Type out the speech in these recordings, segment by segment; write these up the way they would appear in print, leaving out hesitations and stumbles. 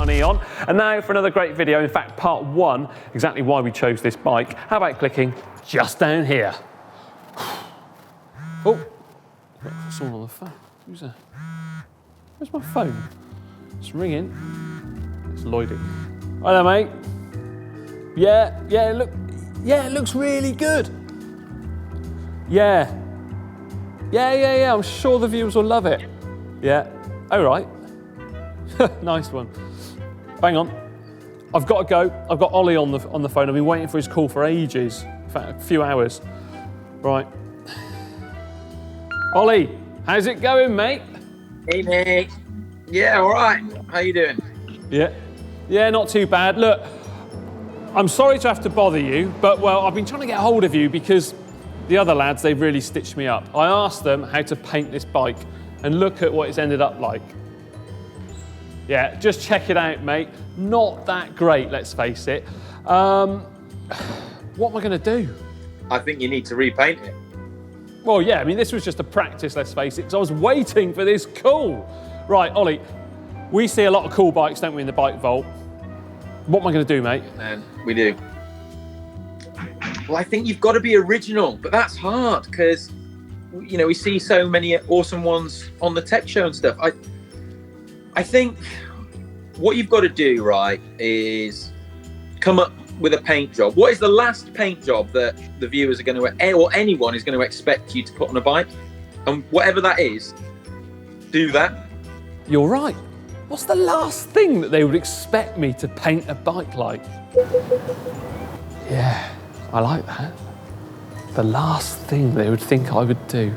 on Eon. And now for another great video, in fact part 1, exactly why we chose this bike. How about clicking just down here? Oh, someone on the phone. Who's that? Where's my phone? It's ringing. It's Lloydie. Hello, mate. Yeah, it looks really good. Yeah. I'm sure the viewers will love it. Yeah. All right. Nice one. Hang on. I've got to go. I've got Ollie on the phone. I've been waiting for his call for ages. In fact, a few hours. Right. Ollie, how's it going, mate? Hey, mate. Yeah, all right. How you doing? Yeah, not too bad. Look, I'm sorry to have to bother you, but, well, I've been trying to get hold of you because the other lads, they've really stitched me up. I asked them how to paint this bike, and look at what it's ended up like. Yeah, just check it out, mate. Not that great, let's face it. What am I going to do? I think you need to repaint it. Well, yeah, I mean, this was just a practice, let's face it, because I was waiting for this cool. Right, Ollie, we see a lot of cool bikes, don't we, in the bike vault? What am I going to do, mate? Man, we do. Well, I think you've got to be original, but that's hard because, you know, we see so many awesome ones on the tech show and stuff. I think what you've got to do, right, is come up with a paint job. What is the last paint job that the viewers are going to, or anyone is going to expect you to put on a bike? And whatever that is, do that. You're right. What's the last thing that they would expect me to paint a bike like? Yeah, I like that. The last thing they would think I would do.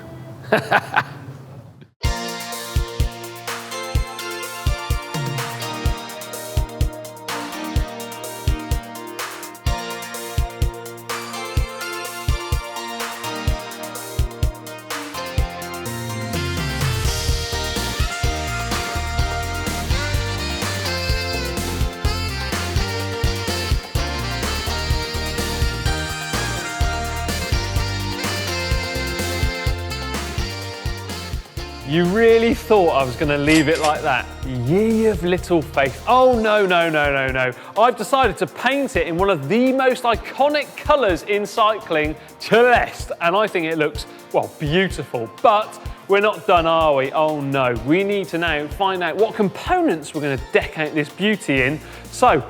You really thought I was going to leave it like that? Ye of little faith. Oh, no. I've decided to paint it in one of the most iconic colours in cycling, Celeste, and I think it looks, well, beautiful. But we're not done, are we? Oh, no. We need to now find out what components we're going to deck out this beauty in. So,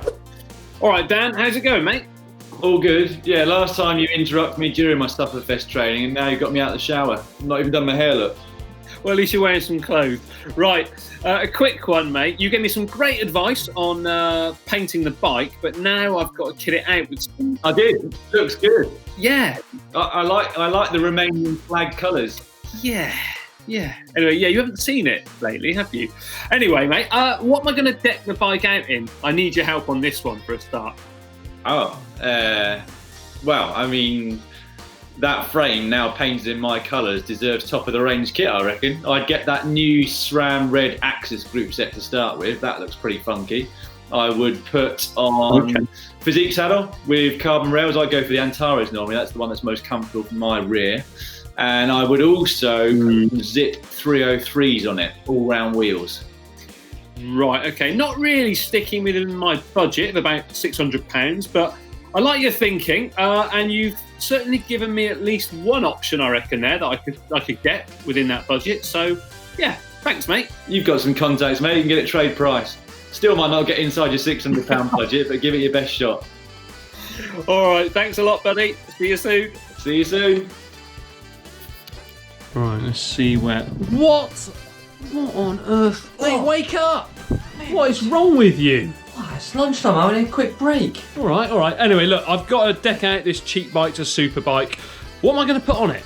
all right, Dan, how's it going, mate? All good. Yeah, last time you interrupted me during my Stufferfest training, and now you got me out of the shower. I've not even done my hair look. Well, at least you're wearing some clothes. Right, a quick one, mate. You gave me some great advice on painting the bike, but now I've got to kit it out with some... I did. Looks good. Yeah. I like the Romanian flag colours. Yeah. Anyway, yeah, you haven't seen it lately, have you? Anyway, mate, what am I going to deck the bike out in? I need your help on this one for a start. Oh, well, I mean... That frame, now painted in my colours, deserves top of the range kit, I reckon. I'd get that new SRAM red Axis group set to start with. That looks pretty funky. I would put on Physique saddle with carbon rails. I'd go for the Antares normally. That's the one that's most comfortable for my rear. And I would also zip 303s on it, all round wheels. Right, okay. Not really sticking within my budget of about £600, but I like your thinking, and you've certainly given me at least one option, I reckon, there that I could get within that budget. So, yeah, thanks, mate. You've got some contacts, mate. You can get it trade price. Still might not get inside your £600 budget, but give it your best shot. All right, thanks a lot, buddy. See you soon. See you soon. Right, let's see where... What on earth? Mate, wake up! Mate, what is wrong with you? It's lunchtime, I'm having a quick break. All right. Anyway, look, I've got to deck out this cheap bike to superbike. What am I going to put on it?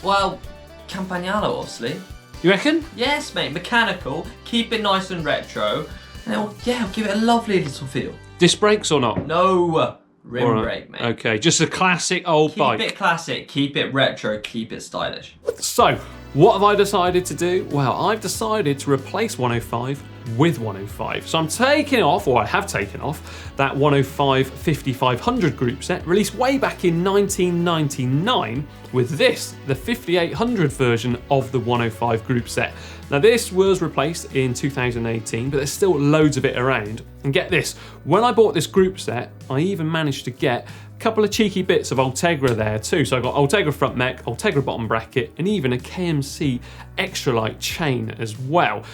Well, Campagnolo, obviously. You reckon? Yes, mate, mechanical, keep it nice and retro, and it'll give it a lovely little feel. Disc brakes or not? No, rim brake, mate. Okay, just a classic old bike. Keep it classic, keep it retro, keep it stylish. So, What have I decided to do? Well, I've decided to replace 105 with 105. So I'm taking off, or I have taken off, that 105 5500 group set released way back in 1999 with this, the 5800 version of the 105 group set. Now this was replaced in 2018, but there's still loads of it around. And get this, when I bought this group set, I even managed to get a couple of cheeky bits of Ultegra there too. So I got Ultegra front mech, Ultegra bottom bracket, and even a KMC extra light chain as well.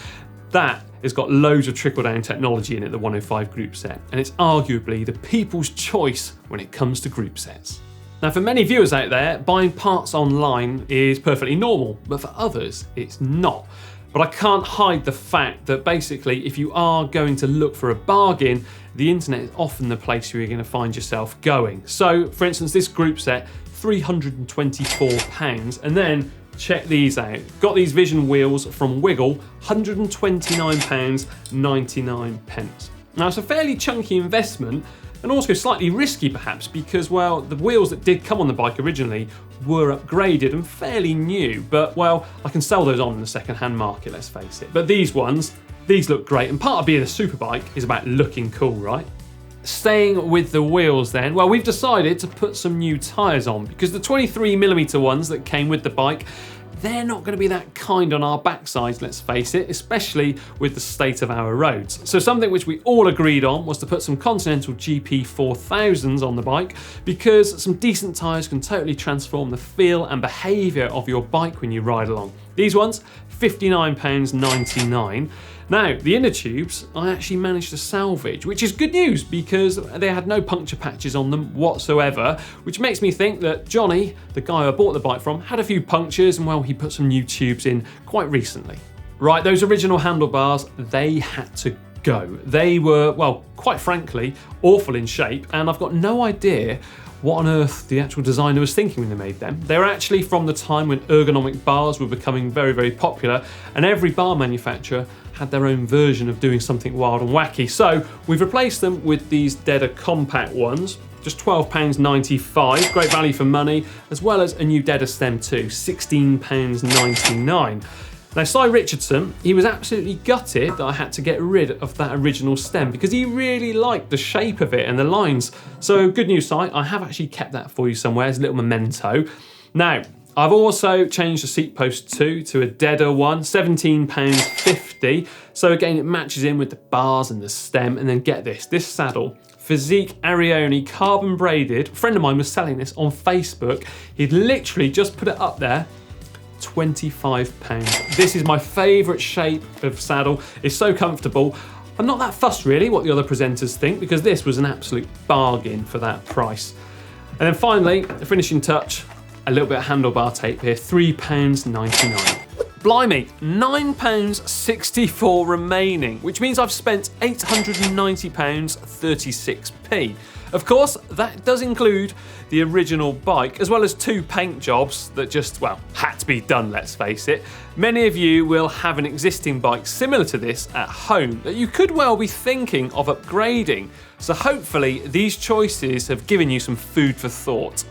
That has got loads of trickle-down technology in it, the 105 group set, and it's arguably the people's choice when it comes to group sets. Now for many viewers out there, buying parts online is perfectly normal, but for others, it's not. But I can't hide the fact that basically if you are going to look for a bargain, the internet is often the place where you're going to find yourself going. So for instance, this group set, £324, and then check these out. Got these Vision wheels from Wiggle, £129.99. Now it's a fairly chunky investment, and also slightly risky perhaps because, well, the wheels that did come on the bike originally were upgraded and fairly new, but well, I can sell those on in the second-hand market, let's face it. But these ones, these look great, and part of being a superbike is about looking cool, right? Staying with the wheels then, well, we've decided to put some new tyres on because the 23mm ones that came with the bike, they're not going to be that kind on our backsides, let's face it, especially with the state of our roads. So something which we all agreed on was to put some Continental GP 4000s on the bike because some decent tyres can totally transform the feel and behaviour of your bike when you ride along. These ones, £59.99. Now, the inner tubes I actually managed to salvage, which is good news because they had no puncture patches on them whatsoever, which makes me think that Johnny, the guy I bought the bike from, had a few punctures and well, he put some new tubes in quite recently. Right, those original handlebars, they had to go. They were, well, quite frankly, awful in shape, and I've got no idea what on earth the actual designer was thinking when they made them. They're actually from the time when ergonomic bars were becoming very, very popular, and every bar manufacturer had their own version of doing something wild and wacky. So we've replaced them with these deader compact ones, just £12.95, great value for money, as well as a new deader stem too, £16.99. Now, Si Richardson, he was absolutely gutted that I had to get rid of that original stem because he really liked the shape of it and the lines. So good news, Si, I have actually kept that for you somewhere as a little memento. Now, I've also changed the seat post too to a deader one, £17.50. So again, it matches in with the bars and the stem. And then get this saddle, Physique Arione carbon braided. A friend of mine was selling this on Facebook. He'd literally just put it up there, £25. This is my favourite shape of saddle. It's so comfortable. I'm not that fussed really what the other presenters think because this was an absolute bargain for that price. And then finally, the finishing touch, a little bit of handlebar tape here, £3.99. Blimey, £9.64 remaining, which means I've spent £890.36. Of course, that does include the original bike, as well as 2 paint jobs that just, well, had to be done, let's face it. Many of you will have an existing bike similar to this at home that you could well be thinking of upgrading. So hopefully these choices have given you some food for thought.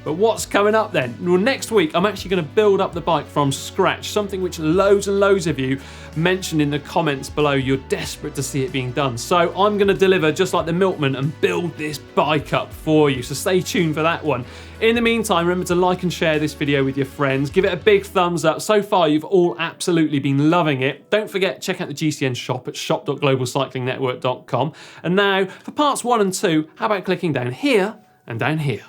But what's coming up then? Well, next week I'm actually going to build up the bike from scratch, something which loads and loads of you mentioned in the comments below. You're desperate to see it being done. So I'm going to deliver just like the milkman and build this bike up for you. So stay tuned for that one. In the meantime, remember to like and share this video with your friends. Give it a big thumbs up. So far, you've all absolutely been loving it. Don't forget, check out the GCN shop at shop.globalcyclingnetwork.com. And now, for parts 1 and 2, how about clicking down here and down here?